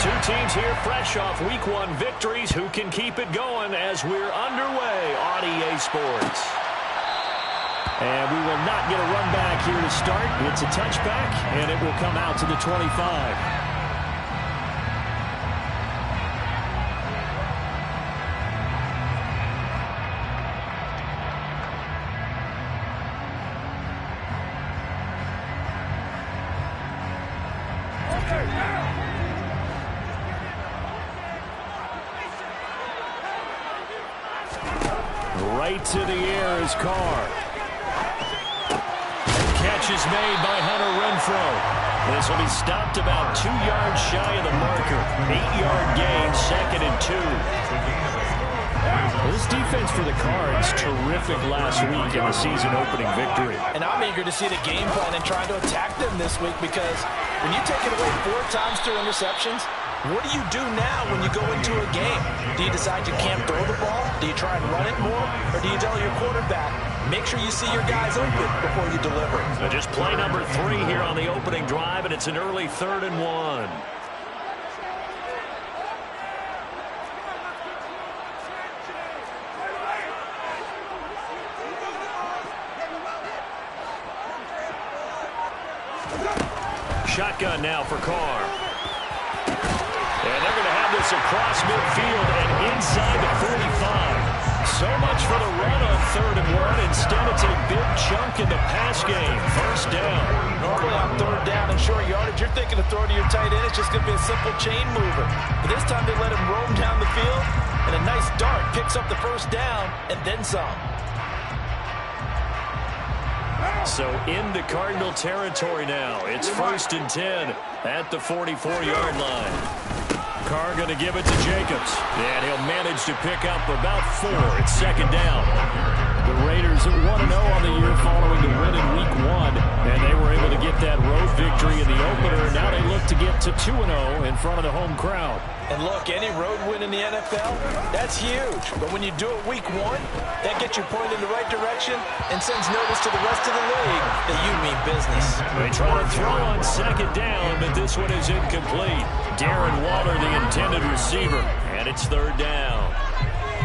Two teams here fresh off Week 1 victories. Who can keep it going as we're underway on EA Sports? And we will not get a run back here to start. It's a touchback, and it will come out to the 25. Right to the air is Carr. Catch is made by Hunter Renfrow. This will be stopped about 2 yards shy of the marker. 8-yard gain, 2nd and 2. This defense for the Cards, terrific last week in the season-opening victory. And I'm eager to see the game plan and try to attack them this week, because when you take it away 4 times through interceptions, what do you do now when you go into a game? Do you decide you can't throw the ball? Do you try and run it more? Or do you tell your quarterback, make sure you see your guys open before you deliver? So just play number 3 here on the opening drive, and it's an early 3rd and 1. Shotgun now for Carr. And they're going to have this across midfield and inside the 45. So much for the run on 3rd and 1. Instead, it's a big chunk in the pass game. First down. Normally on 3rd down and short yardage, you're thinking of throwing to your tight end. It's just going to be a simple chain mover. But this time they let him roam down the field, and a nice dart picks up the first down and then some. So into Cardinal territory now. It's 1st and 10 at the 44-yard line. Carr going to give it to Jacobs. And he'll manage to pick up about 4. It's 2nd down. The Raiders at 1-0 on the year following the win in Week 1. And they were able to get that road victory in the opener. Now they look to get to 2-0 in front of the home crowd. And look, any road win in the NFL, that's huge. But when you do it Week 1, that gets you pointed in the right direction and sends notice to the rest of the league that you mean business. They try to throw on 2nd down, but this one is incomplete. Darren Waller, the intended receiver, and it's 3rd down.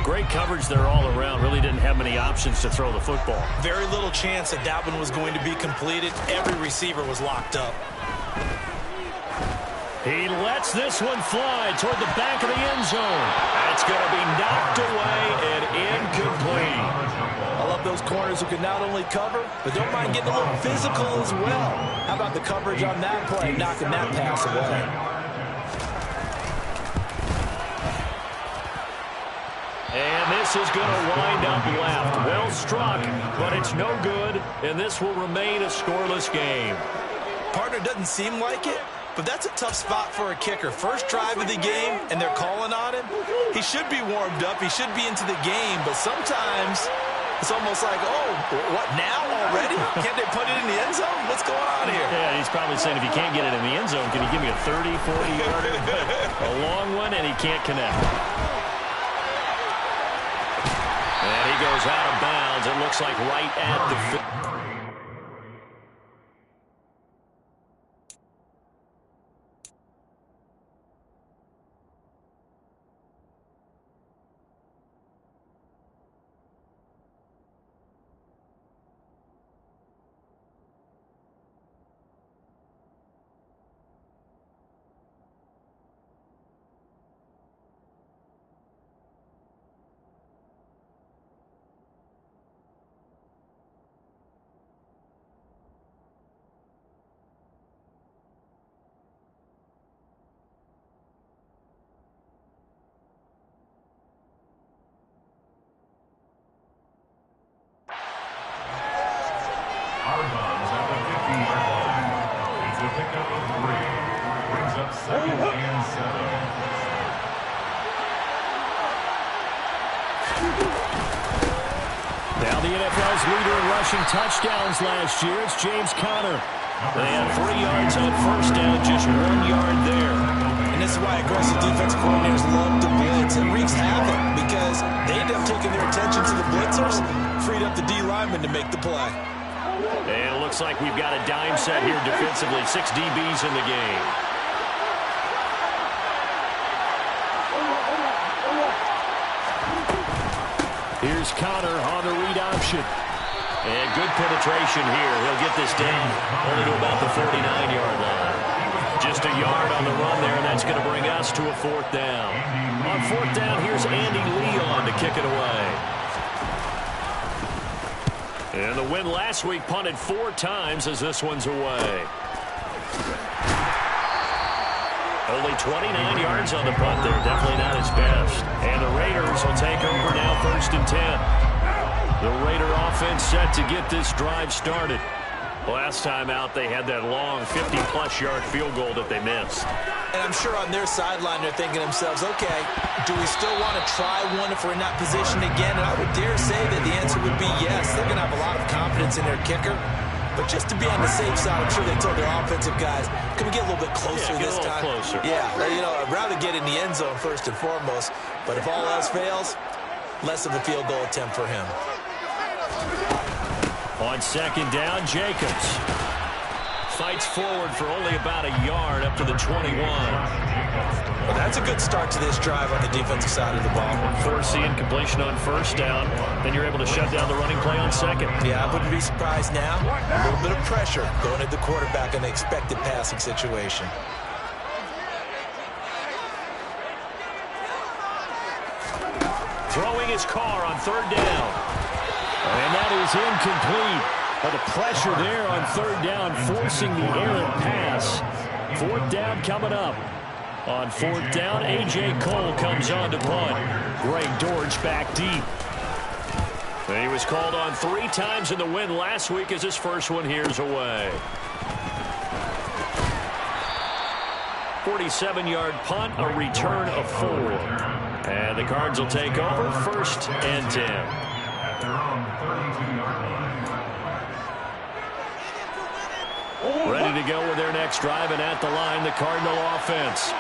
Great coverage there all around. Really didn't have many options to throw the football. Very little chance that that one was going to be completed. Every receiver was locked up. He lets this one fly toward the back of the end zone. That's going to be knocked away and incomplete. I love those corners who can not only cover, but don't mind getting a little physical as well. How about the coverage on that play, knocking that pass away? And this is going to wind up left. Well struck, but it's no good, and this will remain a scoreless game. Partner doesn't seem like it, but that's a tough spot for a kicker. First drive of the game, and they're calling on him. He should be warmed up. He should be into the game, but sometimes it's almost like, oh, what, now already? Can't they put it in the end zone? What's going on here? Yeah, he's probably saying, if you can't get it in the end zone, can you give me a 30, 40-yarder? A long one, and he can't connect. And he goes out of bounds. It looks like right at the... Now the NFL's leader in rushing touchdowns last year, it's James Conner. They had 3 yards on first down, just 1 yard there. And this is why aggressive defensive coordinators love to blitz. It wreaks havoc because they end up taking their attention to the blitzers, freed up the D lineman to make the play. And it looks like we've got a dime set here defensively. 6 DBs in the game. Here's Connor on the read option. And good penetration here. He'll get this down only to about the 49-yard line. Just a yard on the run there, and that's going to bring us to a 4th down. On 4th down, here's Andy Leon to kick it away. And the win last week punted 4 times as this one's away. Only 29 yards on the punt there. Definitely not his best. And the Raiders will take over now 1st and 10. The Raider offense set to get this drive started. Last time out, they had that long 50-plus yard field goal that they missed. And I'm sure on their sideline they're thinking to themselves, okay, do we still want to try one if we're in that position again? And I would dare say that the answer would be yes. They're going to have a lot of confidence in their kicker. But just to be on the safe side, I'm sure they told their offensive guys, can we get a little bit closer this time? Closer. Yeah, you know, I'd rather get in the end zone first and foremost. But if all else fails, less of a field goal attempt for him. On 2nd down, Jacobs fights forward for only about a yard up to the 21. Well, that's a good start to this drive on the defensive side of the ball. Forcing incompletion on 1st down. Then you're able to shut down the running play on 2nd. Yeah, I wouldn't be surprised now. A little bit of pressure going at the quarterback in the expected passing situation. Throwing his car on 3rd down. And that is incomplete. But the pressure there on 3rd down, forcing the errant pass. 4th down coming up. On 4th down, A.J. Cole comes on to punt. Greg Dortch back deep. And he was called on 3 times in the win last week as his first one here's away. 47-yard punt, a return of 4. And the Cards will take over 1st and 10. Ready to go with their next drive, and at the line, the Cardinal offense.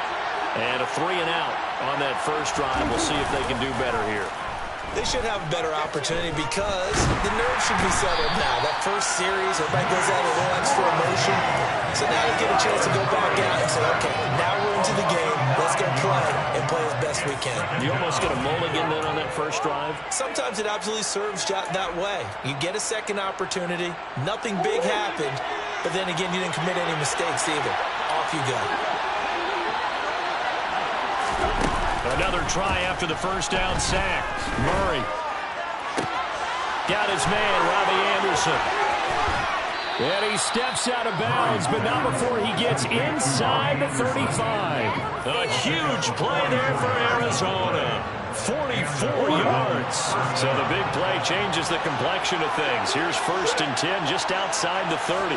And a 3 and out on that first drive. We'll see if they can do better here. They should have a better opportunity because the nerves should be settled now. That first series, everybody goes out with a little extra emotion. So now they get a chance to go back out and say, okay, now we're into the game. Let's go play and play as best we can. You almost get a mulligan then on that first drive? Sometimes it absolutely serves that way. You get a second opportunity. Nothing big happened. But then again, you didn't commit any mistakes either. Off you go. Another try after the first down sack. Murray got his man, Robbie Anderson. And he steps out of bounds, but not before he gets inside the 35. A huge play there for Arizona. 44 yards. So the big play changes the complexion of things. Here's 1st and 10 just outside the 30.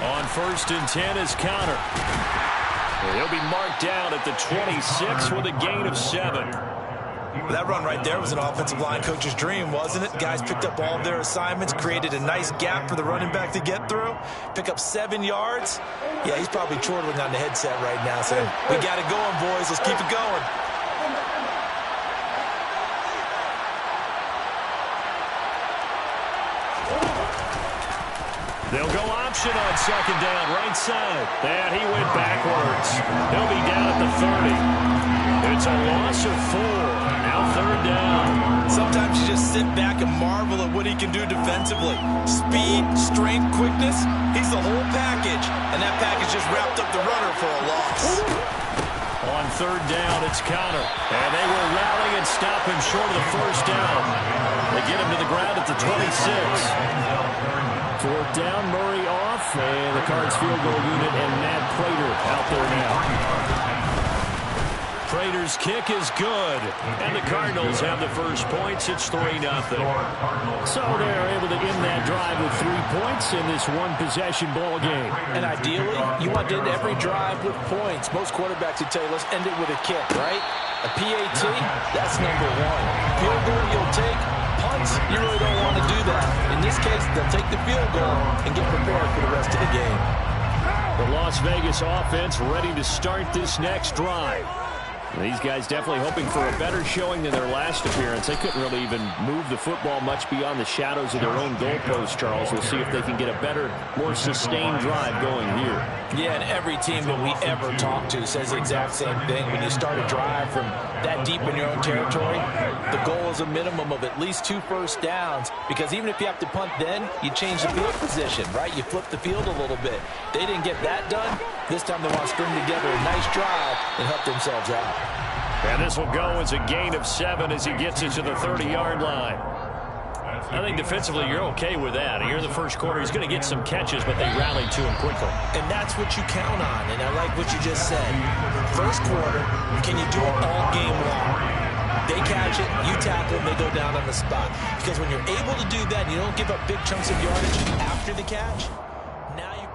On 1st and 10 is Connor. He'll be marked down at the 26 with a gain of 7. That run right there was an offensive line coach's dream, wasn't it? Guys picked up all of their assignments, created a nice gap for the running back to get through, pick up 7 yards. Yeah, he's probably chortling on the headset right now saying, we got it going, boys. Let's keep it going. They'll go option on 2nd down, right side. And he went backwards. He'll be down at the 30. It's a loss of 4. Now 3rd down. Sometimes you just sit back and marvel at what he can do defensively. Speed, strength, quickness, he's the whole package. And that package just wrapped up the runner for a loss. On 3rd down, it's Connor. And they will rally and stop him short of the first down. They get him to the ground at the 26. 4th down, Murray off, and the Cards field goal unit and Matt Prater out there now. Prater's kick is good, and the Cardinals have the first points. It's 3-0. So they're able to end that drive with 3 points in this one-possession ball game. And ideally, you want to end every drive with points. Most quarterbacks would tell you, let's end it with a kick, right? A PAT, that's number 1. Field goal you'll take. Punts, you really don't want to do that. In this case, they'll take the field goal and get prepared for the rest of the game. The Las Vegas offense ready to start this next drive. These guys definitely hoping for a better showing than their last appearance. They couldn't really even move the football much beyond the shadows of their own goalpost, Charles. We'll see if they can get a better, more sustained drive going here. Yeah, and every team that we ever talk to says the exact same thing. When you start a drive from that deep in your own territory, the goal is a minimum of at least 2 first downs, because even if you have to punt then, you change the field position, right? You flip the field a little bit. They didn't get that done. This time they want to string together a nice drive and help themselves out. And this will go as a gain of 7 as he gets it to the 30-yard line. I think defensively you're okay with that. Here in the first quarter, he's going to get some catches, but they rallied to him quickly. And that's what you count on, and I like what you just said. First quarter, can you do it all game long? They catch it, you tackle them, they go down on the spot. Because when you're able to do that, and you don't give up big chunks of yardage after the catch, now you...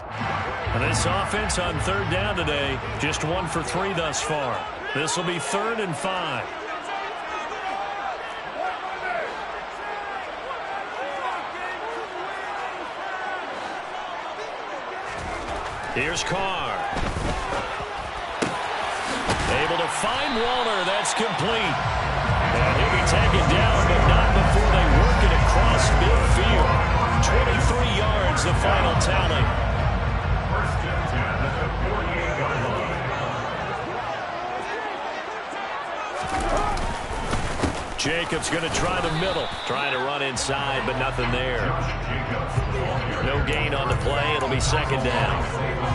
And this offense on 3rd down today, just 1 for 3 thus far. This will be 3rd and 5. Here's Carr. Able to find Waller. That's complete. And he'll be taken down, but not before they work it across midfield. 23 yards, the final tally. Jacobs going to try the middle. Trying to run inside, but nothing there. No gain on the play. It'll be 2nd down.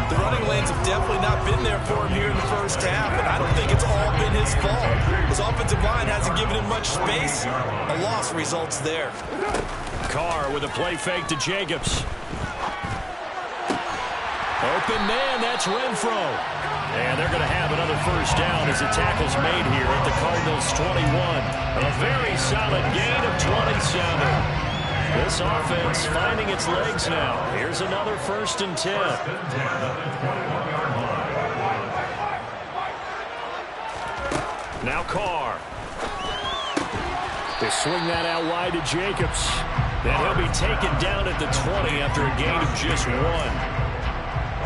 The running lanes have definitely not been there for him here in the first half, and I don't think it's all been his fault. His offensive line hasn't given him much space. A loss results there. Carr with a play fake to Jacobs. Open man, that's Renfro. And they're going to have another first down as the tackle's made here at the Cardinals' 21. A very solid gain of 27. This offense finding its legs now. Here's another 1st and 10. Now Carr. They swing that out wide to Jacobs. And he'll be taken down at the 20 after a gain of just 1.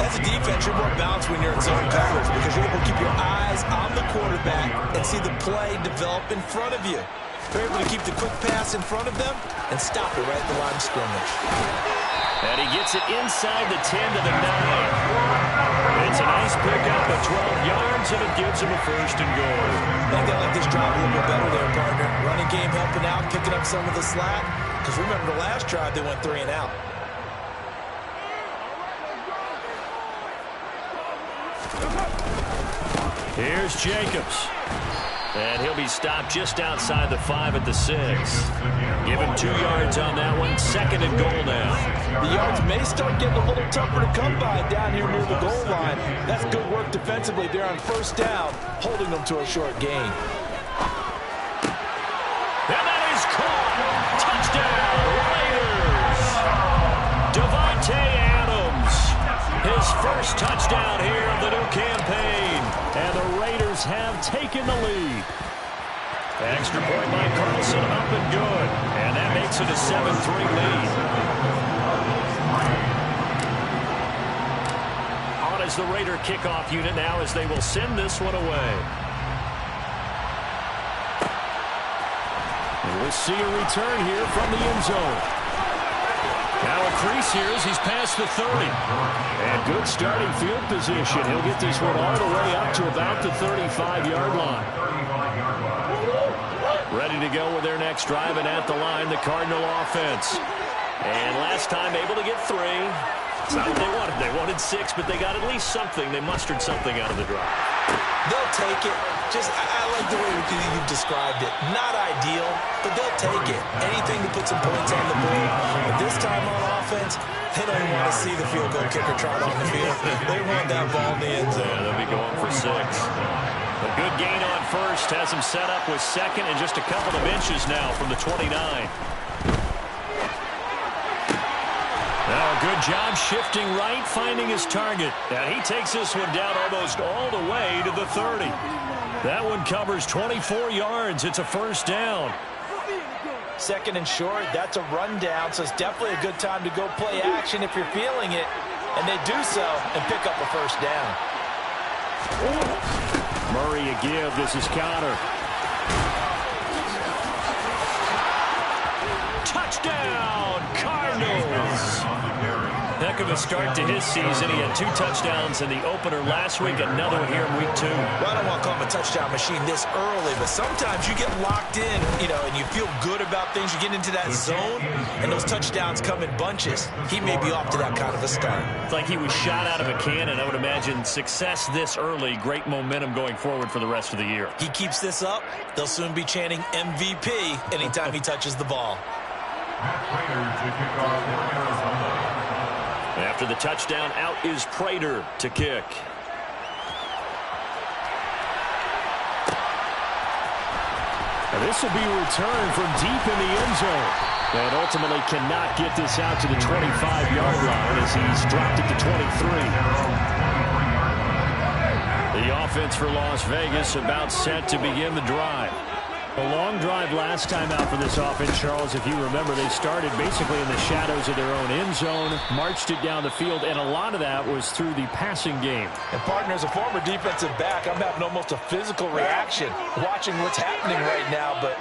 As a defense, you're more balanced when you're in zone coverage because you're able to keep your eyes on the quarterback and see the play develop in front of you. You're able to keep the quick pass in front of them and stop it right at the line of scrimmage. And he gets it inside the 10 to the 9. It's a nice pickup of 12 yards, and it gives him a 1st and goal. I think they like this drive a little bit better there, partner. Running game helping out, picking up some of the slack. Because remember, the last drive, they went 3 and out. Here's Jacobs. And he'll be stopped just outside the 5 at the 6. Give him 2 yards on that one. 2nd and goal now. The yards may start getting a little tougher to come by down here near the goal line. That's good work defensively there on 1st down, holding them to a short gain. And that is caught. Touchdown, Raiders. Devontae Adams. His first touchdown here of the new campaign. And the Raiders have taken the lead. Extra point by Carlson, up and good. And that makes it a 7-3 lead. On as the Raider kickoff unit now as they will send this one away. And we'll see a return here from the end zone. Now a crease here as he's past the 30. And good starting field position. He'll get this one all the way up to about the 35-yard line. Ready to go with their next drive, and at the line, the Cardinal offense. And last time able to get 3. It's not what they wanted. They wanted 6, but they got at least something. They mustered something out of the drive. They'll take it. I like the way you've described it. Not ideal, but they'll take it. Anything to put some points on the board. But this time on offense, they don't even want to see the field goal kicker trot on the field. They want that ball in the end zone. Yeah, they'll be going for 6. A good gain on 1st has him set up with 2nd and just a couple of inches now from the 29. Now a good job shifting right, finding his target. And he takes this one down almost all the way to the 30. That one covers 24 yards. It's a 1st down. 2nd and short, that's a rundown, so it's definitely a good time to go play action if you're feeling it. And they do so and pick up a 1st down. Murray a give. This is counter. Touchdown, Cardinals. Heck of a start to his season. He had 2 touchdowns in the opener last week, another one here in week 2. Well, I don't want to call him a touchdown machine this early, but sometimes you get locked in, and you feel good about things. You get into that zone, and those touchdowns come in bunches. He may be off to that kind of a start. It's like he was shot out of a cannon. I would imagine success this early, great momentum going forward for the rest of the year. He keeps this up, they'll soon be chanting MVP anytime he touches the ball. After the touchdown, out is Prater to kick. And this will be returned from deep in the end zone. And ultimately cannot get this out to the 25-yard line as he's dropped it to 23. The offense for Las Vegas about set to begin the drive. A long drive last time out for this offense, Charles. If you remember, they started basically in the shadows of their own end zone, marched it down the field, and a lot of that was through the passing game. And, partner, as a former defensive back, I'm having almost a physical reaction watching what's happening right now. But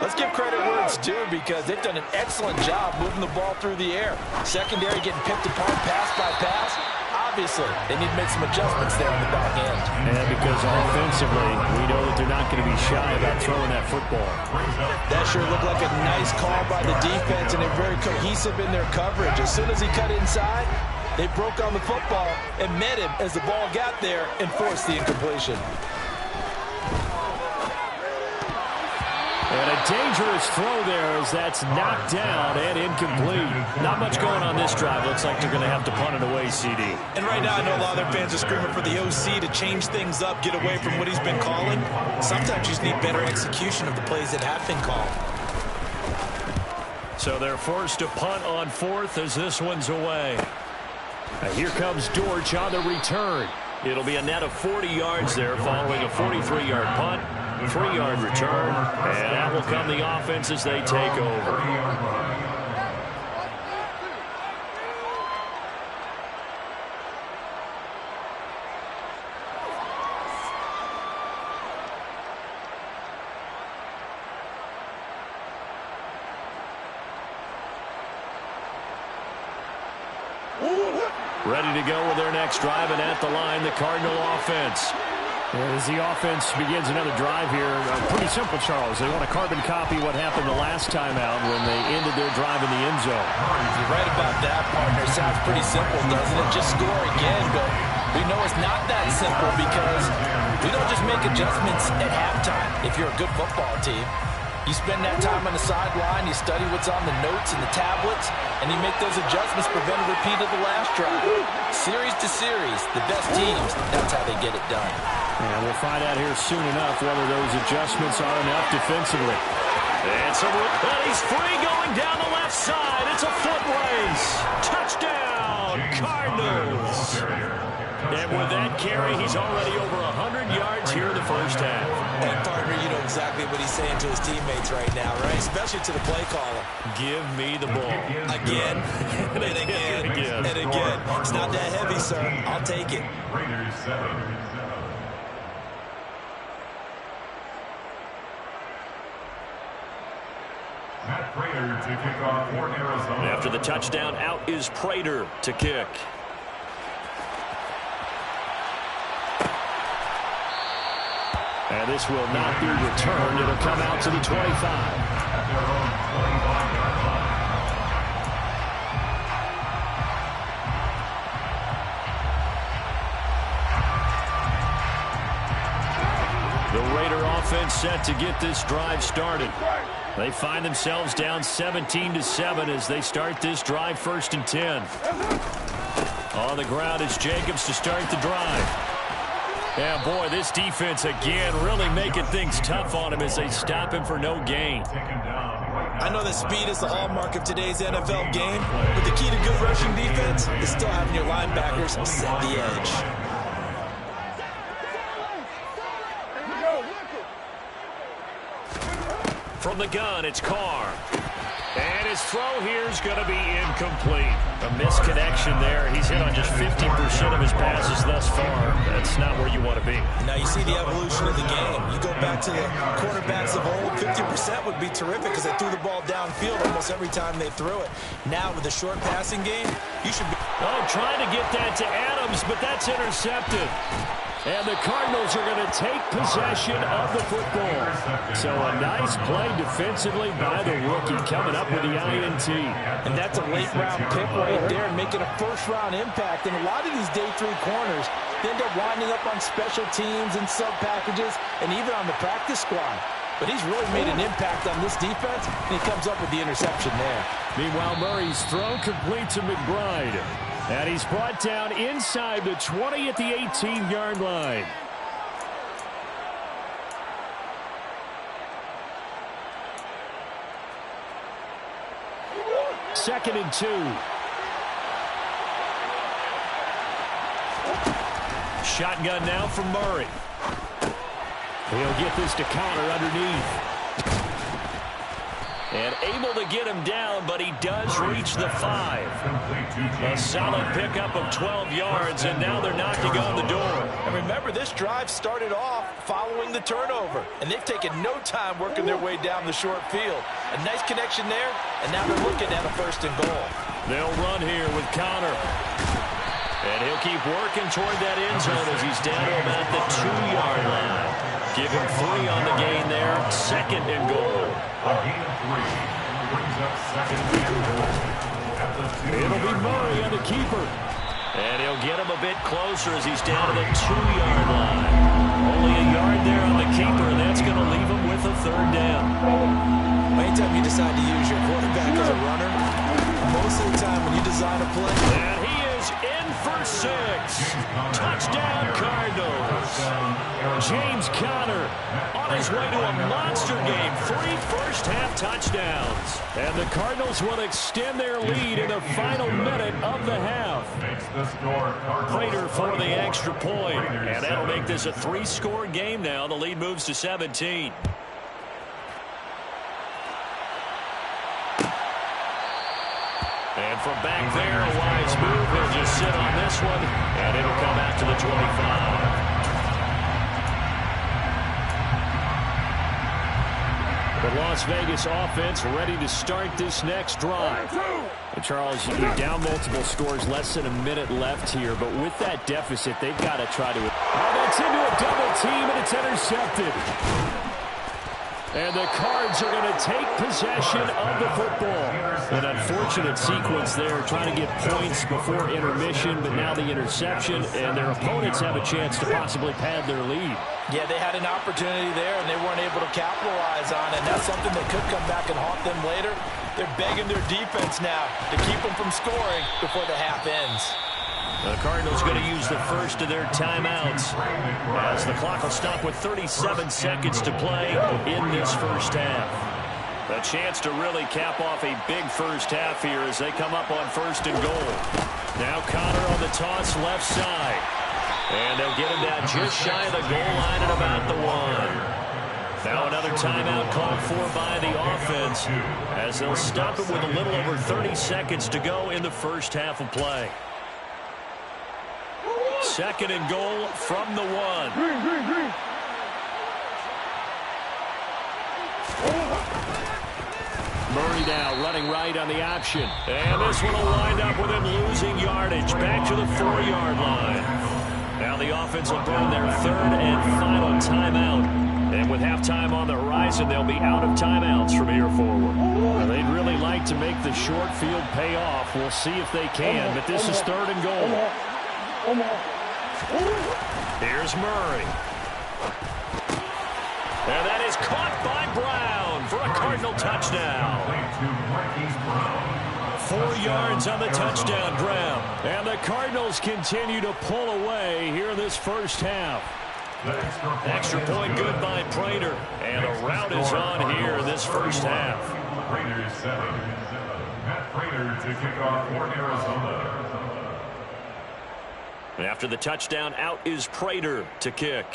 let's give credit where it's due because they've done an excellent job moving the ball through the air. Secondary getting picked apart pass by pass. Obviously, they need to make some adjustments there in the back end. And because offensively, we know that they're not going to be shy about throwing that football. That sure looked like a nice call by the defense, and they're very cohesive in their coverage. As soon as he cut inside, they broke on the football and met him as the ball got there and forced the incompletion. And a dangerous throw there as that's knocked down and incomplete. Not much going on this drive. Looks like they're going to have to punt it away, CD. And right now I know a lot of their fans are screaming for the OC to change things up, get away from what he's been calling. Sometimes you just need better execution of the plays that have been called. So they're forced to punt on 4th as this one's away. Now here comes Dortch on the return. It'll be a net of 40 yards there following a 43-yard punt. 3-yard return, and that will come the offense as they take over. Ready to go with their next drive, and at the line, the Cardinal offense. As the offense begins another drive here, pretty simple, Charles. They want to carbon copy what happened the last time out when they ended their drive in the end zone. You're right about that, partner. Sounds pretty simple, doesn't it? Just score again, but we know it's not that simple because we don't just make adjustments at halftime if you're a good football team. You spend that time on the sideline, you study what's on the notes and the tablets, and you make those adjustments, prevent a repeat of the last drive. Series to series, the best teams, that's how they get it done. And we'll find out here soon enough whether those adjustments are enough defensively. And he's free going down the left side. It's a foot race. Touchdown, Cardinals. And with that carry, he's already over 100 yards here in the first half. And, partner, you know exactly what he's saying to his teammates right now, right? Especially to the play caller. Give me the ball. Again, and again, and again. It's not that heavy, sir. I'll take it. After the touchdown, out is Prater to kick. And this will not be returned. It'll come out to the 25. The Raider offense set to get this drive started. They find themselves down 17-7 as they start this drive 1st and 10. On the ground is Jacobs to start the drive. Yeah, boy, this defense again really making things tough on him as they stop him for no gain. I know that speed is the hallmark of today's NFL game, but the key to good rushing defense is still having your linebackers set the edge. From the gun, it's Carr. And His throw here is going to be incomplete. A misconnection there. He's hit on just 50% of his passes thus far. That's not where you want to be. Now you see the evolution of the game. You go back to the quarterbacks of old, 50% would be terrific because they threw the ball downfield almost every time they threw it. Now with the short passing game, you should be... Oh, trying to get that to Adams, but that's intercepted. And the Cardinals are going to take possession of the football. So a nice play defensively by the rookie coming up with the INT. And that's a late-round pick right there, making a first-round impact. And a lot of these day 3 corners, they end up winding up on special teams and sub-packages and even on the practice squad. But he's really made an impact on this defense, and he comes up with the interception there. Meanwhile, Murray's throw complete to McBride. And he's brought down inside the 20 at the 18-yard line. Second and 2. Shotgun now from Murray. He'll get this to Connor underneath. And able to get him down, but he does reach the 5. A solid pickup of 12 yards, and now they're knocking on the door. And remember, this drive started off following the turnover, and they've taken no time working their way down the short field. A nice connection there, and now they're looking at a 1st and goal. They'll run here with Connor. And he'll keep working toward that end zone as he's down to about the 2-yard line. Give him 3 on the gain there. 2nd and goal. It'll be Murray on the keeper. And he'll get him a bit closer as he's down to the 2-yard line. Only a yard there on the keeper, and that's going to leave him with a 3rd down. Anytime you decide to use your quarterback as a runner, most of the time when you design a play... And he is in for 6. Touchdown, Cardinals. James Conner on his way to a monster game. 3 first-half touchdowns. And the Cardinals will extend their lead in the final minute of the half. Prater for the extra point. And that'll make this a 3-score game now. The lead moves to 17. And from back there, a wise move. He'll just sit on this one, and it'll come out to the 25. The Las Vegas offense ready to start this next drive. And Charles, you're down multiple scores, less than a minute left here, but with that deficit, they've got to try to... Oh, that's into a double team, and it's intercepted. And the Cards are going to take possession of the football. An unfortunate sequence there, trying to get points before intermission, but now the interception, and their opponents have a chance to possibly pad their lead. Yeah, they had an opportunity there, and they weren't able to capitalize on it. And that's something that could come back and haunt them later. They're begging their defense now to keep them from scoring before the half ends. The Cardinals going to use the first of their timeouts as the clock will stop with 37 seconds to play in this first half. A chance to really cap off a big first half here as they come up on 1st and goal. Now Connor on the toss left side. And they'll get him down just shy of the goal line at about the 1. Now another timeout called for by the offense as they'll stop it with a little over 30 seconds to go in the first half of play. 2nd and goal from the 1. Murray now running right on the option. And this one will wind up with him losing yardage back to the 4-yard line. Now the offense will burn their 3rd and final timeout. And with halftime on the horizon, they'll be out of timeouts from here forward. Well, they'd really like to make the short field pay off. We'll see if they can, but this is 3rd and goal. Here's Murray. And that is caught by Brown for a Cardinal touchdown. 4 yards on the touchdown grab. And the Cardinals continue to pull away here in this first half. Extra point good by Prater. And a rout is on here in this first half. Prater setting. Matt Prater to kick off for Arizona. After the touchdown, out is Prater to kick.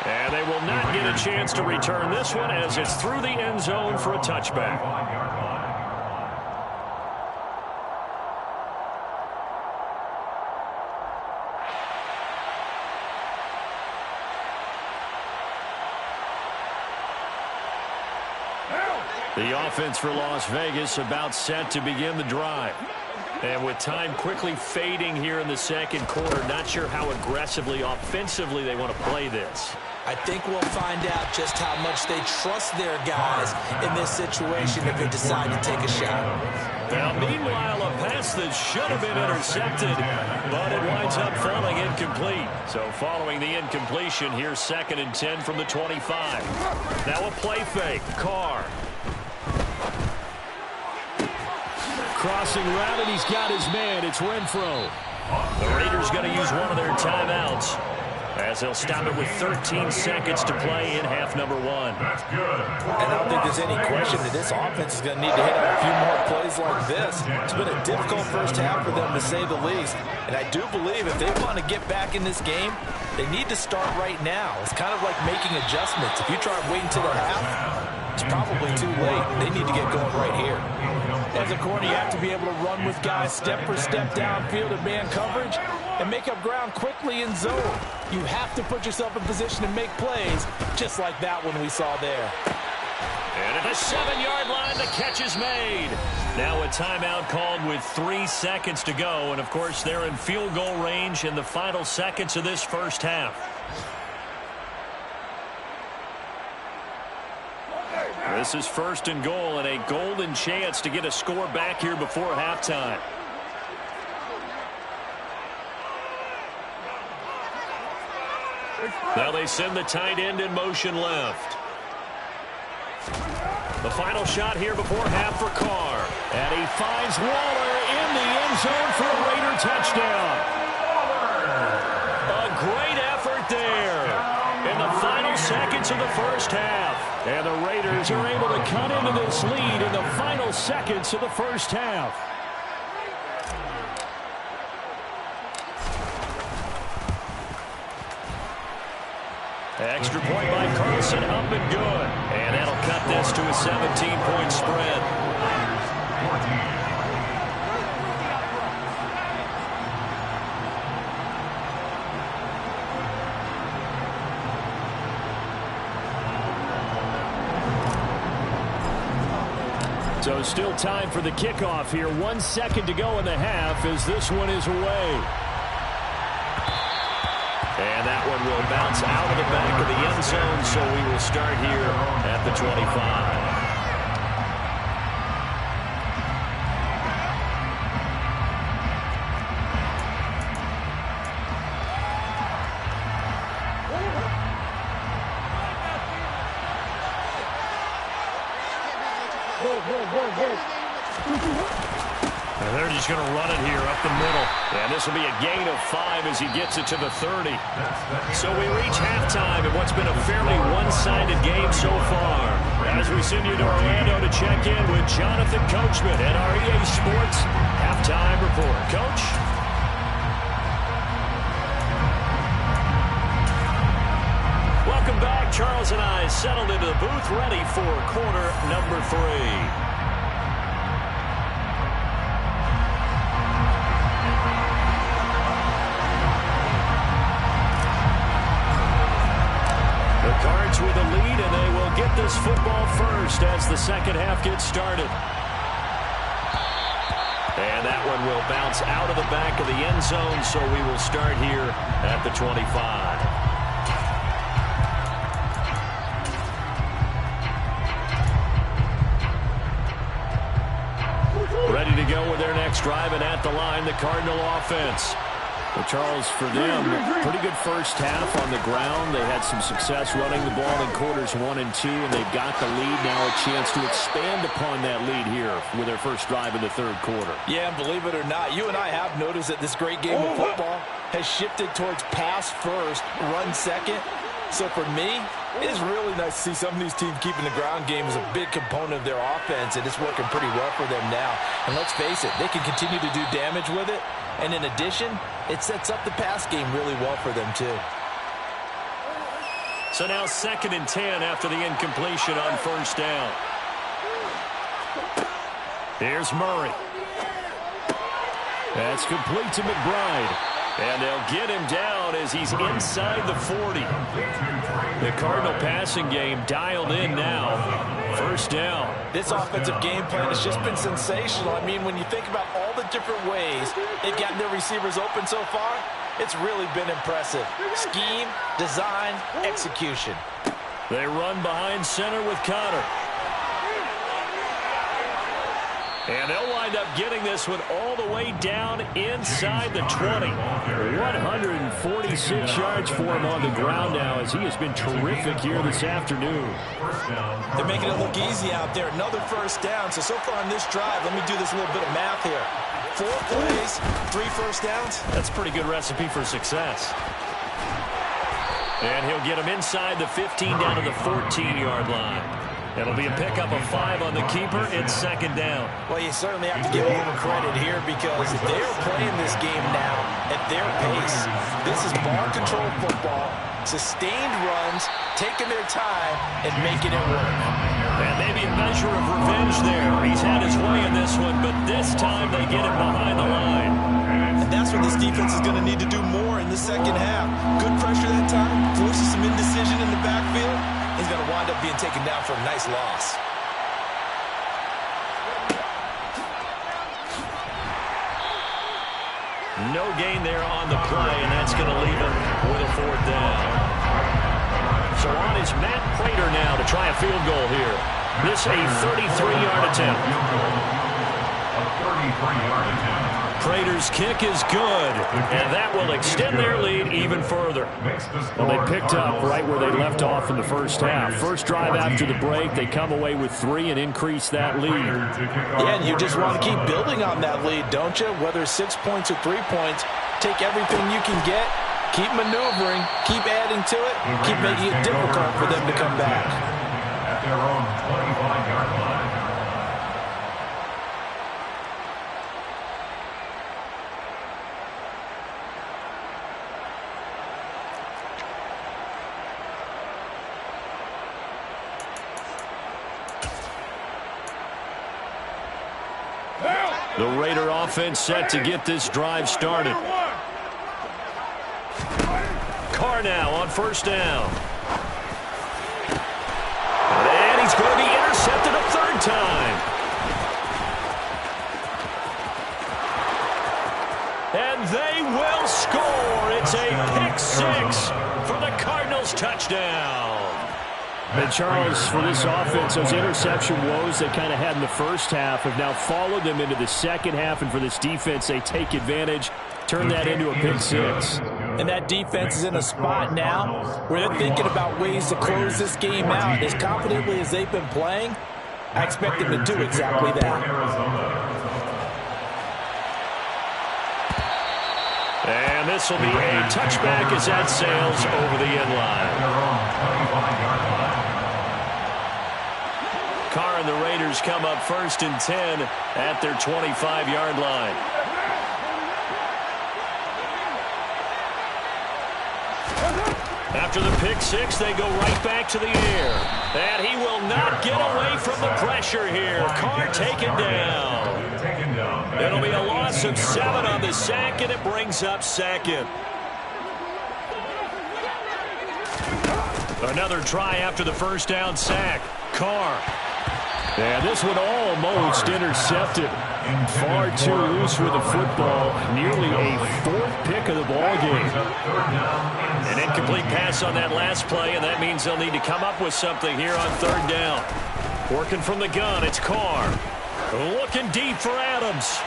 And And they will not get a chance to return this one as it's through the end zone for a touchback. The offense for Las Vegas about set to begin the drive. And with time quickly fading here in the second quarter, not sure how aggressively, offensively they want to play this. I think we'll find out just how much they trust their guys in this situation if they decide to take a shot. Now, meanwhile, a pass that should have been intercepted, but it winds up falling incomplete. So following the incompletion, here's 2nd and 10 from the 25. Now a play fake. Carr. Crossing route, and he's got his man. It's Renfro. The Raiders going to use one of their timeouts as they'll stop it with 13 seconds to play in half number 1. That's good. And I don't think there's any question that this offense is going to need to hit on a few more plays like this. It's been a difficult first half for them, to say the least. And I do believe if they want to get back in this game, they need to start right now. It's kind of like making adjustments. If you try waiting till the half, it's probably too late. They need to get going right here. As a corner, you have to be able to run with guys step for step downfield in man coverage and make up ground quickly in zone. You have to put yourself in position to make plays, just like that one we saw there. And at the 7-yard line, the catch is made. Now a timeout called with 3 seconds to go. And, of course, they're in field goal range in the final seconds of this first half. This is 1st and goal and a golden chance to get a score back here before halftime. Now they send the tight end in motion left. The final shot here before half for Carr. And he finds Waller in the end zone for a Raider touchdown. A great effort there in the final seconds of the first half. And the Raiders are able to cut into this lead in the final seconds of the first half. Extra point by Carlson, up and good. And that'll cut this to a 17-point spread. 14. So still time for the kickoff here. 1 second to go in the half as this one is away. And that one will bounce out of the back of the end zone, so we will start here at the 25. And they're just going to run it here up the middle. And this will be a gain of 5 as he gets it to the 30. So we reach halftime in what's been a fairly one-sided game so far. As we send you to Orlando to check in with Jonathan Coachman at our EA Sports Halftime Report. Coach? Welcome back. Charles and I settled into the booth, ready for quarter number 3. Cards with a lead, and they will get this football first as the second half gets started. And that one will bounce out of the back of the end zone, so we will start here at the 25. Ready to go with their next drive, and at the line, the Cardinal offense. Well, Charles, for them, pretty good first half on the ground. They had some success running the ball in quarters 1 and 2, and they've got the lead now, a chance to expand upon that lead here with their first drive in the third quarter. Yeah, and believe it or not, you and I have noticed that this great game of football has shifted towards pass first, run second. So for me, it is really nice to see some of these teams keeping the ground game as a big component of their offense, and it's working pretty well for them now. And let's face it, they can continue to do damage with it. And in addition, it sets up the pass game really well for them, too. So now 2nd and 10 after the incompletion on first down. Here's Murray. That's complete to McBride. And they'll get him down as he's inside the 40. The Cardinal passing game dialed in now. First down. This offensive game plan has just been sensational. I mean, when you think about all the different ways they've gotten their receivers open so far, it's really been impressive. Scheme, design, execution. They run behind center with Connor. And they'll wind up getting this one all the way down inside the 20. 146 yards for him on the ground now as he has been terrific here this afternoon. They're making it look easy out there. Another first down. So far on this drive, let me do this little bit of math here. 4 plays, 3 first downs. That's a pretty good recipe for success. And he'll get him inside the 15 down to the 14-yard line. It'll be a pickup of 5 on the keeper. It's 2nd down. Well, you certainly have to give a little credit here because they're playing this game now at their pace. This is ball control football, sustained runs, taking their time, and making it work. And maybe a measure of revenge there. He's had his way in this one, but this time they get him behind the line. And that's what this defense is going to need to do more in the second half. Good pressure that time, forces some indecision in the backfield. He's going to wind up being taken down for a nice loss. No gain there on the play, and that's going to leave him with a 4th down. So on is Matt Prater now to try a field goal here. This a 33-yard attempt. A 33-yard attempt. Prater's kick is good, and that will extend their lead even further. Well, they picked up right where they left off in the first half. First drive after the break, they come away with 3 and increase that lead. Yeah, and you just want to keep building on that lead, don't you? Whether 6 points or 3 points, take everything you can get, keep maneuvering, keep adding to it, keep making it difficult for them to come back. At their own 25-yard line. The Raider offense set to get this drive started. Carr now on first down. And he's going to be intercepted a 3rd time. And they will score. It's a pick 6 for the Cardinals touchdown. And Charles, for this offense, those interception woes they kind of had in the first half have now followed them into the second half. And for this defense, they take advantage, turn that into a pick 6. And that defense is in a spot now where they're thinking about ways to close this game out. As confidently as they've been playing, I expect them to do exactly that. And this will be a touchback as that sails over the end line. Carr and the Raiders come up 1st and 10 at their 25-yard line. After the pick 6, they go right back to the air. And he will not get away from the pressure here. Carr taken down. It'll be a loss of 7 on the sack, and it brings up 2nd. Another try after the first down sack. Carr. And this one almost intercepted. Far too loose with the football. Nearly a 4th pick of the ball game. An incomplete pass on that last play, and that means they'll need to come up with something here on 3rd down. Working from the gun, it's Carr. Looking deep for Adams.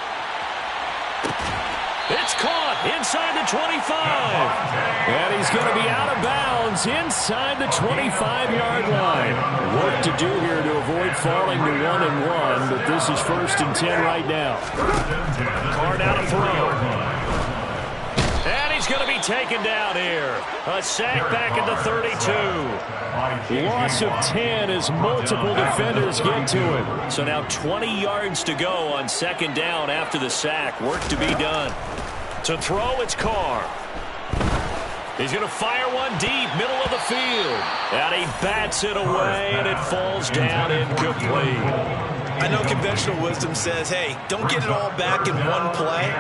It's caught inside the 25. And he's going to be out of bounds inside the 25-yard line. Work to do here to avoid falling to 1-1, but this is 1st and 10 right now. Carr down to throw. And he's going to be taken down here. A sack back at the 32. Loss of 10 as multiple defenders get to him. So now 20 yards to go on 2nd down after the sack. Work to be done. To throw, it's Carr. He's going to fire one deep, middle of the field. And he bats it away, and it falls down incomplete. I know conventional wisdom says, hey, don't get it all back in one play.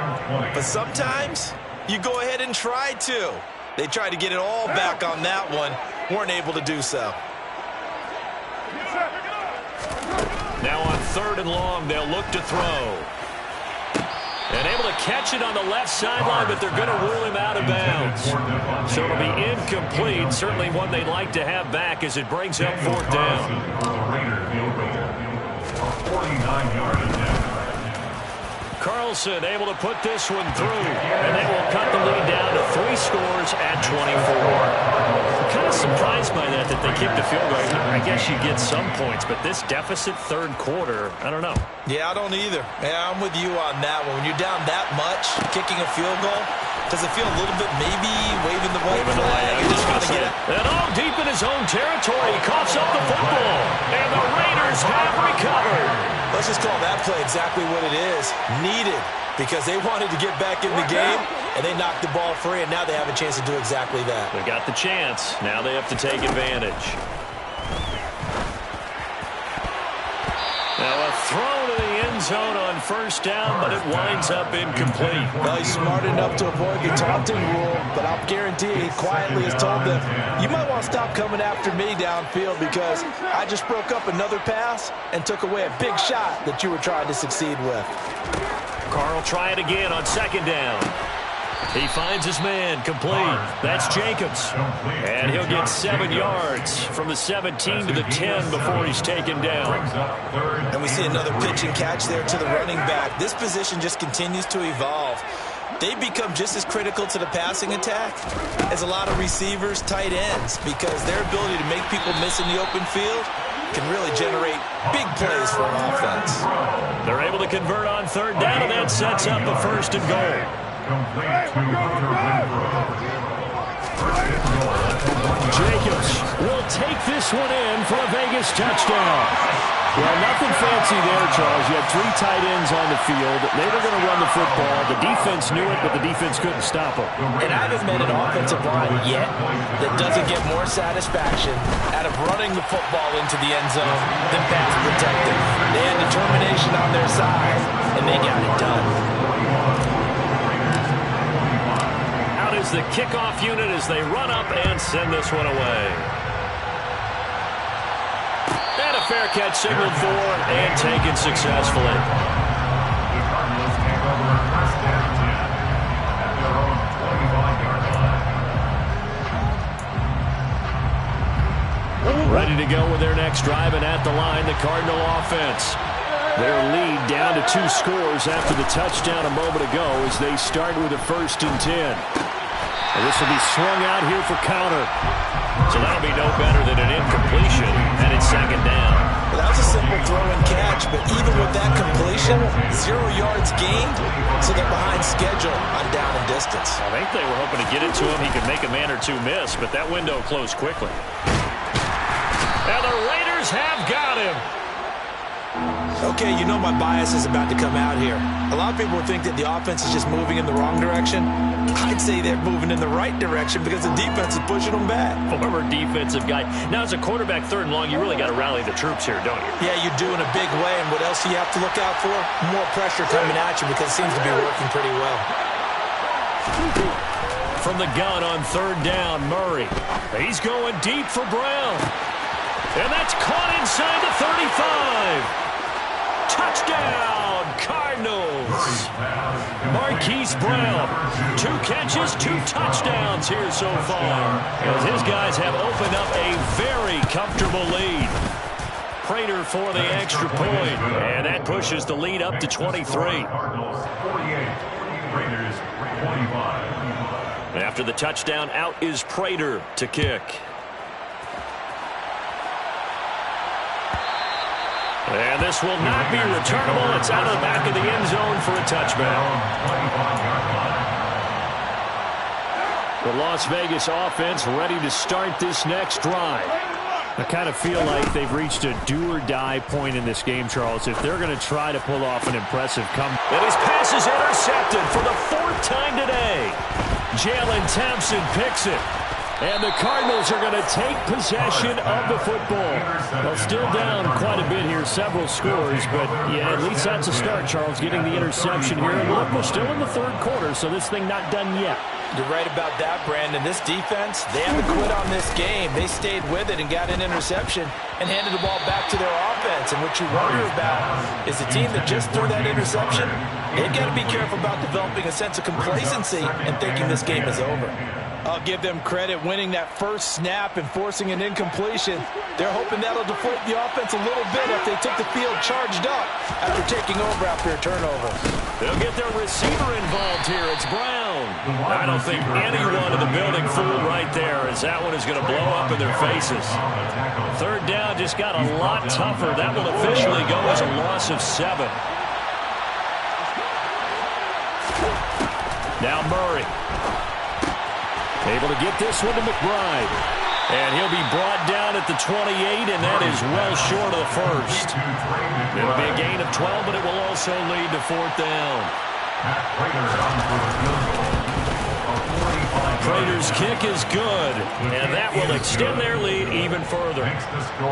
But sometimes you go ahead and try to. They tried to get it all back on that one. Weren't able to do so. Now on 3rd and long, they'll look to throw. And able to catch it on the left sideline, but they're going to rule him out of bounds. So it'll be incomplete. Certainly one they'd like to have back as it brings up 4th down. 49-yard attempt. Carlson able to put this one through. And they will cut the lead down to 3 scores at 24. I'm kind of surprised by that they kicked the field goal. I guess you get some points, but this deficit 3rd quarter, I don't know. Yeah, I don't either. Yeah, I'm with you on that one. When you're down that much, kicking a field goal, does it feel a little bit maybe waving the white flag? You just want to get it. And all deep in his own territory, he coughs up the football. And the Raiders have recovered. Let's just call that play exactly what it is. Needed, because they wanted to get back in the game, and they knocked the ball free, and now they have a chance to do exactly that. They got the chance. Now they have to take advantage. Now a throw to the end zone on 1st down, but it winds up incomplete. Well, he's smart enough to avoid the taunting rule, but I'll guarantee he quietly has told them, you might want to stop coming after me downfield because I just broke up another pass and took away a big shot that you were trying to succeed with. Carl try it again on 2nd down. He finds his man, complete. That's Jacobs. And he'll get 7 yards from the 17 to the 10 before he's taken down. And we see another pitch and catch there to the running back. This position just continues to evolve. They become just as critical to the passing attack as a lot of receivers, tight ends, because their ability to make people miss in the open field can really generate big plays for an offense. They're able to convert on 3rd down, and that sets up a 1st and goal. Jacobs will take this one in for a Vegas touchdown. Well, nothing fancy there, Charles. You had 3 tight ends on the field. They were going to run the football. The defense knew it, but the defense couldn't stop them. And I haven't met an offensive line yet that doesn't get more satisfaction out of running the football into the end zone than pass protecting. They had determination on their side, and they got it done. Out is the kickoff unit as they run up and send this one away. And a fair catch signaled for and taken successfully. The Cardinals take over 1st and 10 at their own 25-yard line. Ready to go with their next drive, and at the line, the Cardinal offense. Their lead down to 2 scores after the touchdown a moment ago as they start with a 1st and 10. And this will be swung out here for counter. So that'll be no better than an incompletion, and it's 2nd down. Well, that was a simple throw and catch, but even with that completion, 0 yards gained, so they're behind schedule on down and distance. I think they were hoping to get it to him. He could make a man or 2 miss, but that window closed quickly. And the Raiders have got him. Okay, you know my bias is about to come out here. A lot of people would think that the offense is just moving in the wrong direction. I'd say they're moving in the right direction because the defense is pushing them back. Former defensive guy. Now, as a quarterback 3rd and long, you really got to rally the troops here, don't you? Yeah, you do in a big way. And what else do you have to look out for? More pressure coming at you because it seems to be working pretty well. From the gun on 3rd down, Murray. He's going deep for Brown. And that's caught inside the 35. Touchdown, Cardinals. Marquise Brown, 2 catches, 2 touchdowns here so far, as his guys have opened up a very comfortable lead. Prater for the extra point, and that pushes the lead up to 23. Cardinals 48, Raiders 25. After the touchdown, out is Prater to kick. And this will not be returnable. It's out of the back of the end zone for a touchback. The Las Vegas offense ready to start this next drive. I kind of feel like they've reached a do-or-die point in this game, Charles, if they're going to try to pull off an impressive comeback. And his pass is intercepted for the 4th time today. Jalen Thompson picks it. And the Cardinals are going to take possession of the football. Well, still down quite a bit here, several scores, but yeah, at least that's a start, Charles, getting the interception here. And look, we're still in the third quarter, so this thing not done yet. You're right about that, Brandon. This defense, they haven't quit on this game. They stayed with it and got an interception and handed the ball back to their offense. And what you wonder about is the team that just threw that interception, they've got to be careful about developing a sense of complacency and thinking this game is over. I'll give them credit winning that first snap and forcing an incompletion. They're hoping that'll deflate the offense a little bit if they took the field charged up after taking over after a turnover. They'll get their receiver involved here. It's Brown. I don't think anyone in the building fooled right there, as that one is going to blow up in their faces. Third down just got a lot tougher. That will officially go as a loss of 7. Now Murray. Able to get this one to McBride. And he'll be brought down at the 28, and that is well short of the first. It'll be a gain of 12, but it will also lead to 4th down. Prater's kick is good, and that will extend their lead even further.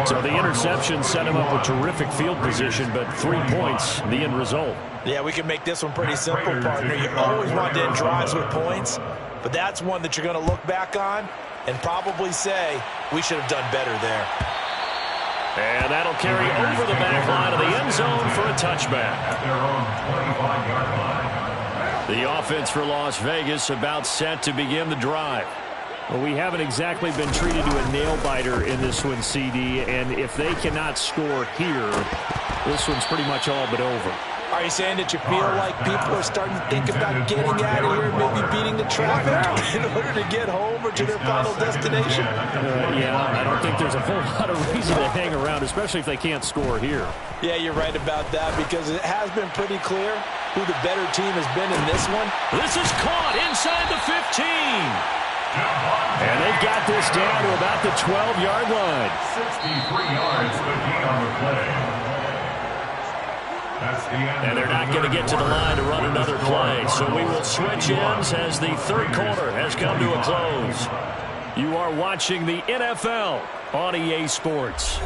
So the interception set him up with terrific field position, but 3 points, the end result. Yeah, we can make this one pretty simple, partner. You always want to end drives with points, but that's one that you're going to look back on and probably say, we should have done better there. And that'll carry over the back line of the end zone for a touchback. At their own 25-yard line. The offense for Las Vegas about set to begin the drive. Well, we haven't exactly been treated to a nail-biter in this one, CD, and if they cannot score here, this one's pretty much all but over. Are you saying that you feel like people are starting to think about getting out of here, maybe beating the traffic in order to get home or to their final destination? Yeah, I don't think there's a whole lot of reason to hang around, especially if they can't score here. Yeah, you're right about that, because it has been pretty clear who the better team has been in this one. This is caught inside the 15. And they've got this down to about the 12-yard line. 63 yards could be on the play. And they're not going to get to the line to run another play. So we will switch ends as the third quarter has come to a close. You are watching the NFL on EA Sports.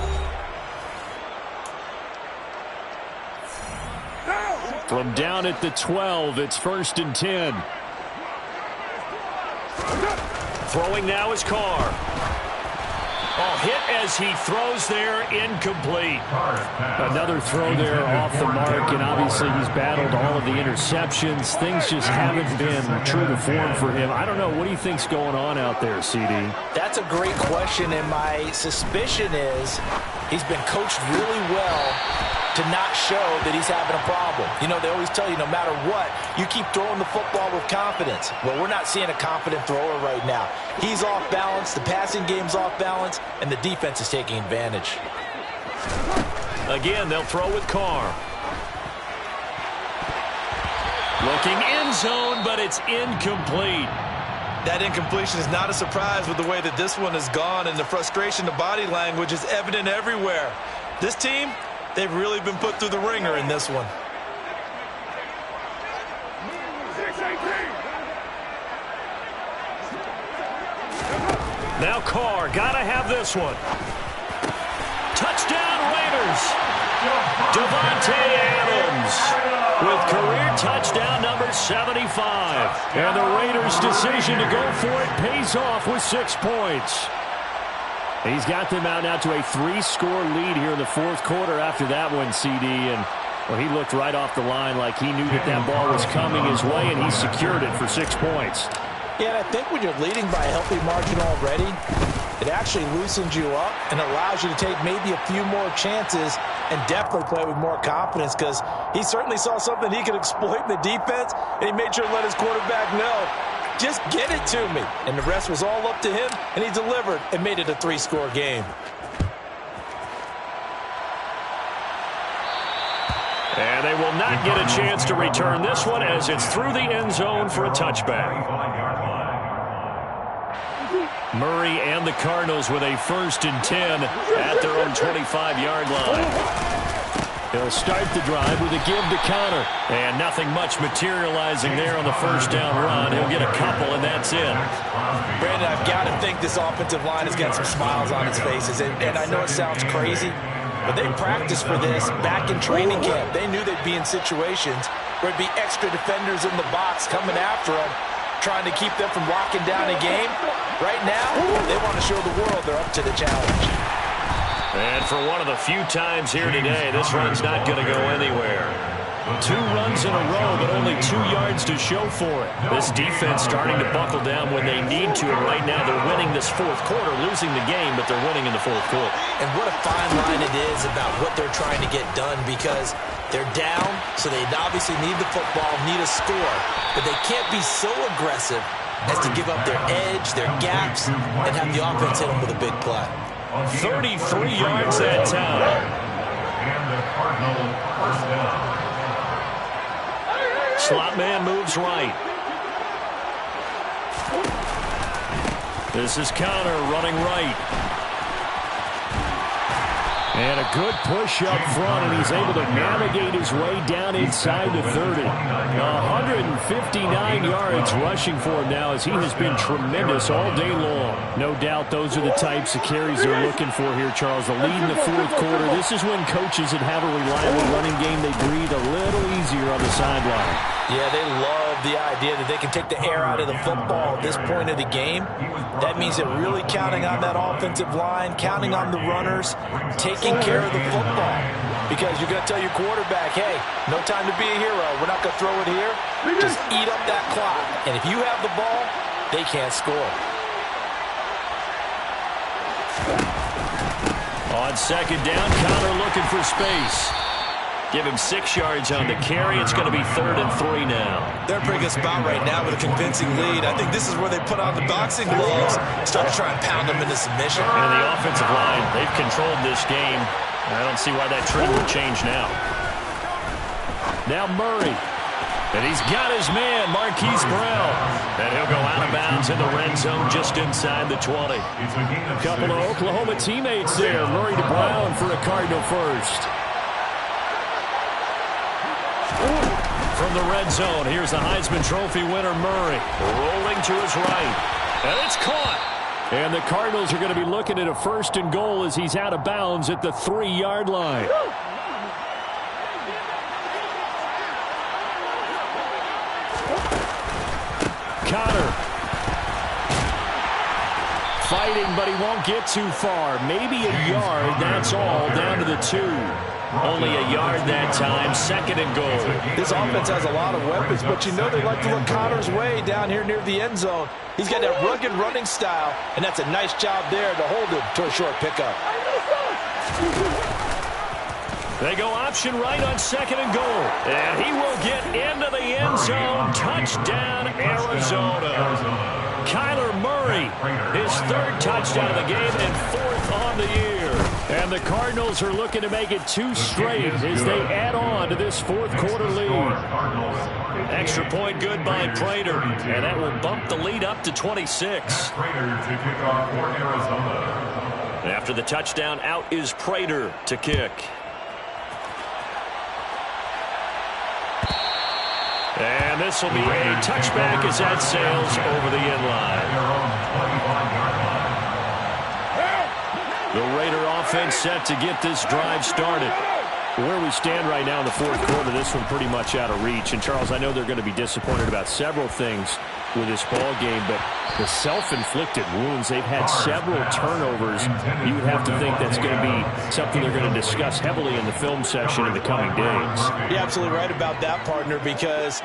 From down at the 12, it's 1st and 10. Throwing now is Carr. Oh, hit as he throws there, incomplete. Another throw there off the mark, and obviously he's battled all of the interceptions. Things just haven't been true to form for him. I don't know. What do you think's going on out there, CD? That's a great question, and my suspicion is he's been coached really well to not show that he's having a problem. You know, they always tell you no matter what, you keep throwing the football with confidence. Well, we're not seeing a confident thrower right now. He's off balance, the passing game's off balance, and the defense is taking advantage. Again, they'll throw with Carr. Looking end zone, but it's incomplete. That incompletion is not a surprise with the way that this one has gone, and the frustration, the body language is evident everywhere. This team, they've really been put through the ringer in this one. Now Carr, gotta have this one. Touchdown Raiders. Devontae Adams with career touchdown number 75. And the Raiders' decision to go for it pays off with 6 points. He's got them out now to a 3-score lead here in the fourth quarter after that one, CD. And well, he looked right off the line like he knew that that ball was coming his way, and he secured it for 6 points. Yeah, and I think when you're leading by a healthy margin already, it actually loosens you up and allows you to take maybe a few more chances and definitely play with more confidence, because he certainly saw something he could exploit in the defense, and he made sure to let his quarterback know, just get it to me. And the rest was all up to him, and he delivered and made it a 3-score game. And they will not get a chance to return this one as it's through the end zone for a touchback. Murray and the Cardinals with a 1st and 10 at their own 25-yard line. He'll start the drive with a give to Connor. And nothing much materializing there on the first down run. He'll get a couple, and that's it. Brandon, I've got to think this offensive line has got some smiles on its faces. And I know it sounds crazy, but they practiced for this back in training camp. They knew they'd be in situations where it'd be extra defenders in the box coming after them, trying to keep them from locking down a game. Right now, they want to show the world they're up to the challenge. And for one of the few times here today, this run's not going to go anywhere. 2 runs in a row, but only 2 yards to show for it. This defense starting to buckle down when they need to, and right now they're winning this fourth quarter, losing the game, but they're winning in the fourth quarter. And what a fine line it is about what they're trying to get done, because they're down, so they obviously need the football, need a score, but they can't be so aggressive as to give up their edge, their gaps, and have the offense hit them with a big play. 33 yards that time. And the cardinal first down. Slot man moves right. This is Connor running right. And a good push up front, and he's able to navigate his way down inside the 30. 159 yards rushing for him now, as he has been tremendous all day long. No doubt those are the types of carries they're looking for here, Charles. The lead in the fourth quarter. This is when coaches that have a reliable running game, they breathe a little easier on the sideline. Yeah, they love the idea that they can take the air out of the football at this point of the game. That means they're really counting on that offensive line, counting on the runners, taking care of the football. Because you're going to tell your quarterback, hey, no time to be a hero. We're not going to throw it here. Just eat up that clock. And if you have the ball, they can't score. On second down, Connor looking for space. Give him 6 yards on the carry. It's going to be 3rd and 3 now. They're in a pretty good spot right now with a convincing lead. I think this is where they put on the boxing gloves, start to try and pound them into submission. And the offensive line, they've controlled this game. I don't see why that trend would change now. Now Murray. And he's got his man, Marquise Brown. And he'll go out of bounds in the red zone just inside the 20. A couple of Oklahoma teammates there. Murray to Brown for a Cardinal first. From the red zone, here's the Heisman Trophy winner, Murray. Rolling to his right. And it's caught. And the Cardinals are going to be looking at a 1st and goal as he's out of bounds at the 3-yard line. Connor. Fighting, but he won't get too far. Maybe a yard, that's all, down to the 2. Only a yard that time, 2nd and goal. This offense has a lot of weapons, but you know they like to look Connor's way down here near the end zone. He's got that rugged running style, and that's a nice job there to hold him to a short pickup. They go option right on 2nd and goal. And he will get into the end zone. Touchdown, Arizona. Kyler Murray, his 3rd touchdown of the game and 4th on the year. And the Cardinals are looking to make it 2 straight as they add on to this fourth quarter lead. Extra point good by Prater, and that will bump the lead up to 26. After the touchdown, out is Prater to kick. And this will be a touchback as that sails over the end line. The Raider offense set to get this drive started. Where we stand right now in the fourth quarter, this one pretty much out of reach. And, Charles, I know they're going to be disappointed about several things with this ball game, but the self-inflicted wounds, they've had several turnovers. You would have to think that's going to be something they're going to discuss heavily in the film session in the coming days. You're absolutely right about that, partner, because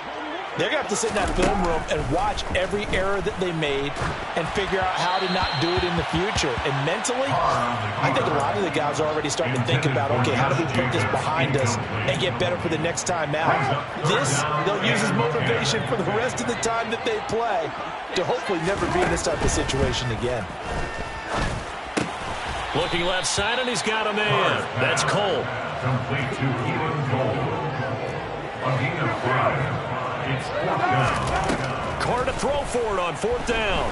they're going to have to sit in that film room and watch every error that they made and figure out how to not do it in the future. And mentally, I think a lot of the guys are already starting to think about, okay, how do we put this behind us and get better for the next time out? This, they'll use as motivation for the rest of the time that they play to hopefully never be in this type of situation again. Looking left side, and he's got a man. That's Cole. Complete to Keelan Cole. A gain of 5. It's 4th down. Carr to throw for it on 4th down.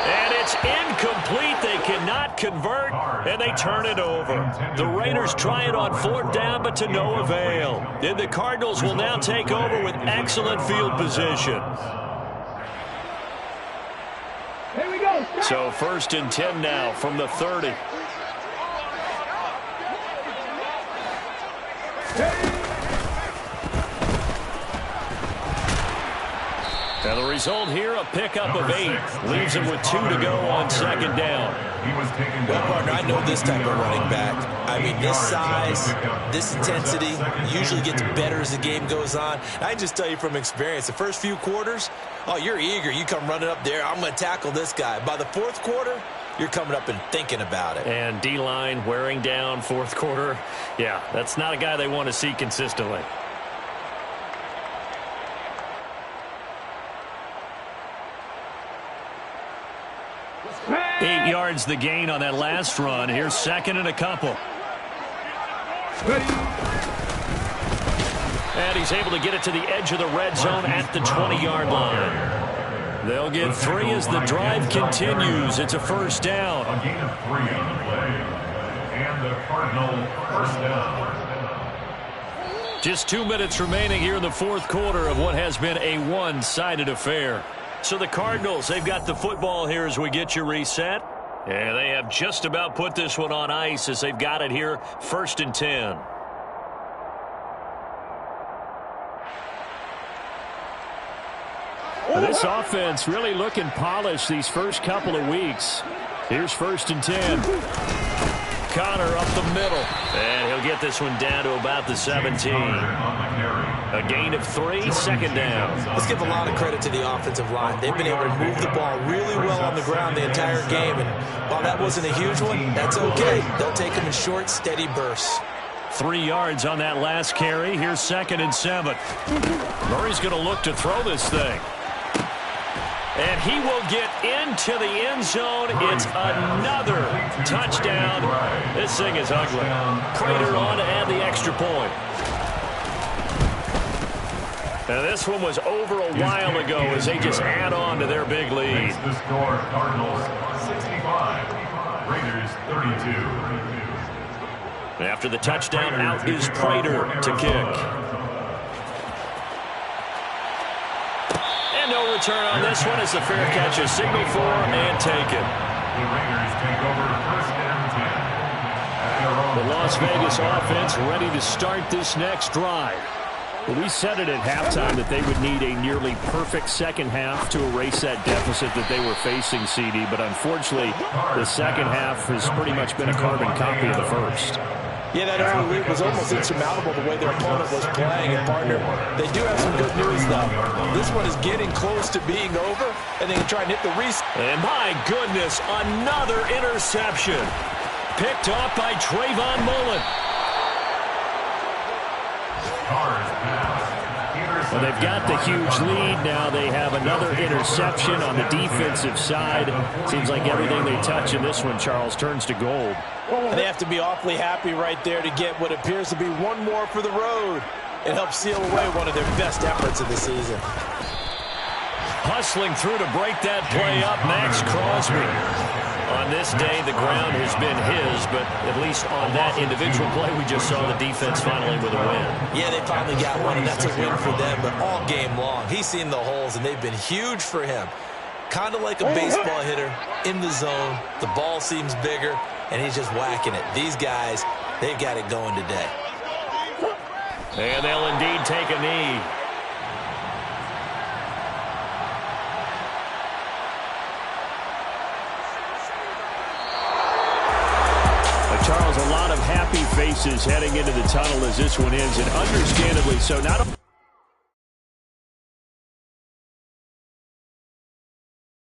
And And it's incomplete. They cannot convert, and they turn it over. The Raiders try it on 4th down, but to no avail. And the Cardinals will now take over with excellent field position. Here we go. So 1st and 10 now from the 30. And the result here, a pickup of 8. Leaves him with 2 to go on 2nd down. Well, partner, I know this type of running back. I mean, this size, this intensity usually gets better as the game goes on. I can just tell you from experience, the first few quarters, oh, you're eager. You come running up there, I'm going to tackle this guy. By the 4th quarter, you're coming up and thinking about it. And D-line wearing down 4th quarter. Yeah, that's not a guy they want to see consistently. Eight yards the gain on that last run. Here's 2nd and a couple. And he's able to get it to the edge of the red zone at the 20-yard line. They'll get 3 as the drive continues. It's a 1st down. A gain of 3 on the play. And the Cardinal 1st down. Just 2 minutes remaining here in the 4th quarter of what has been a one-sided affair. So the Cardinals, they've got the football here as we get you reset. And they have just about put this one on ice as they've got it here, 1st and 10. This offense really looking polished these first couple of weeks. Here's 1st and 10. Connor up the middle. And he'll get this one down to about the 17. A gain of 3, 2nd down. Let's give a lot of credit to the offensive line. They've been able to move the ball really well on the ground the entire game. And while that wasn't a huge one, that's okay. They'll take them in short, steady bursts. 3 yards on that last carry. Here's 2nd and 7. Murray's going to look to throw this thing. And he will get into the end zone. It's another touchdown. This thing is ugly. Prater on to add the extra point. Now this one was over a while ago as they just add on to their big lead. The score, Cardinals 65, Raiders 32. After the touchdown, out is Prater to kick. And no return on this one as the fair catch is signaled for and taken. The Raiders take over 1st and 10. The Las Vegas offense ready to start this next drive. We said it at halftime that they would need a nearly perfect second half to erase that deficit that they were facing, CD. But unfortunately, the second half has pretty much been a carbon copy of the first. Yeah, that early lead was almost insurmountable the way their opponent was playing. And, partner, they do have some good news, though. This one is getting close to being over, and they can try and hit the reset. And my goodness, another interception. Picked off by Trayvon Mullen. Well, they've got the huge lead. Now they have another interception on the defensive side. Seems like everything they touch in this one, Charles, turns to gold. And they have to be awfully happy right there to get what appears to be one more for the road. It helps seal away one of their best efforts of the season. Hustling through to break that play up, Max Crosby. On this day, the ground has been his, but at least on that individual play, we just saw the defense finally with a win. Yeah, they finally got one, and that's a win for them, but all game long, he's seen the holes, and they've been huge for him. Kind of like a baseball hitter in the zone. The ball seems bigger, and he's just whacking it. These guys, they've got it going today. And they'll indeed take a knee. Charles, a lot of happy faces heading into the tunnel as this one ends, and understandably so. Not